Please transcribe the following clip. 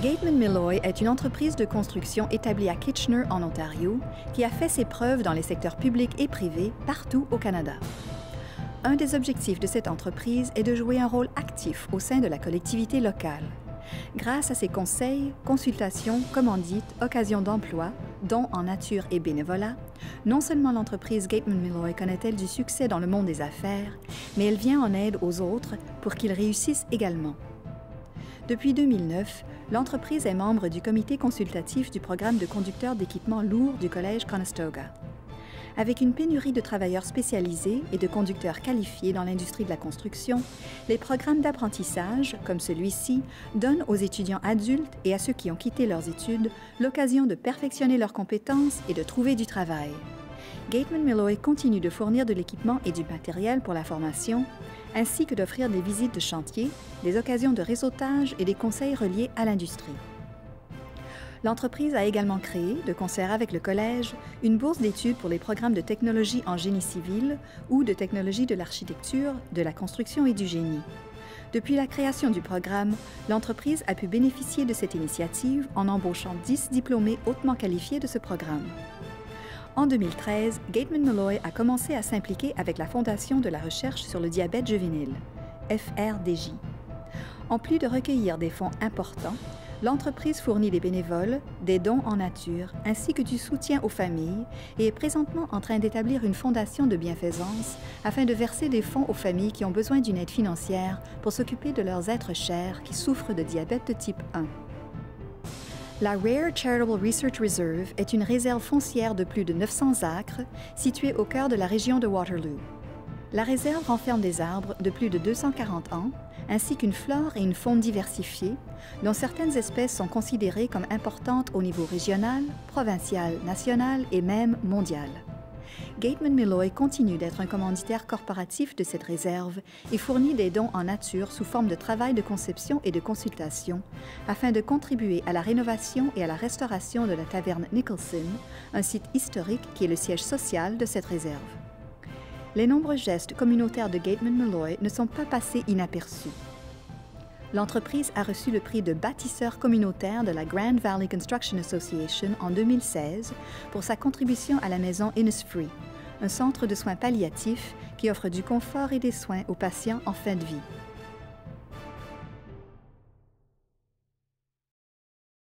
Gateman Milloy est une entreprise de construction établie à Kitchener, en Ontario, qui a fait ses preuves dans les secteurs publics et privés partout au Canada. Un des objectifs de cette entreprise est de jouer un rôle actif au sein de la collectivité locale. Grâce à ses conseils, consultations, commandites, occasions d'emploi, dons en nature et bénévolat, non seulement l'entreprise Gateman Milloy connaît-elle du succès dans le monde des affaires, mais elle vient en aide aux autres pour qu'ils réussissent également. Depuis 2009, l'entreprise est membre du comité consultatif du programme de conducteurs d'équipements lourds du Collège Conestoga. Avec une pénurie de travailleurs spécialisés et de conducteurs qualifiés dans l'industrie de la construction, les programmes d'apprentissage, comme celui-ci, donnent aux étudiants adultes et à ceux qui ont quitté leurs études l'occasion de perfectionner leurs compétences et de trouver du travail. Gateman Milloy continue de fournir de l'équipement et du matériel pour la formation, ainsi que d'offrir des visites de chantier, des occasions de réseautage et des conseils reliés à l'industrie. L'entreprise a également créé, de concert avec le Collège, une bourse d'études pour les programmes de technologie en génie civil ou de technologie de l'architecture, de la construction et du génie. Depuis la création du programme, l'entreprise a pu bénéficier de cette initiative en embauchant 10 diplômés hautement qualifiés de ce programme. En 2013, Gateman Milloy a commencé à s'impliquer avec la Fondation de la recherche sur le diabète juvénile, FRDJ. En plus de recueillir des fonds importants, l'entreprise fournit des bénévoles, des dons en nature, ainsi que du soutien aux familles et est présentement en train d'établir une fondation de bienfaisance afin de verser des fonds aux familles qui ont besoin d'une aide financière pour s'occuper de leurs êtres chers qui souffrent de diabète de type 1. La Rare Charitable Research Reserve est une réserve foncière de plus de 900 acres située au cœur de la région de Waterloo. La réserve renferme des arbres de plus de 240 ans, ainsi qu'une flore et une faune diversifiées, dont certaines espèces sont considérées comme importantes au niveau régional, provincial, national et même mondial. Gateman Milloy continue d'être un commanditaire corporatif de cette réserve et fournit des dons en nature sous forme de travail de conception et de consultation afin de contribuer à la rénovation et à la restauration de la taverne Nicholson, un site historique qui est le siège social de cette réserve. Les nombreux gestes communautaires de Gateman Milloy ne sont pas passés inaperçus. L'entreprise a reçu le prix de bâtisseur communautaire de la Grand Valley Construction Association en 2016 pour sa contribution à la maison Innisfree, un centre de soins palliatifs qui offre du confort et des soins aux patients en fin de vie.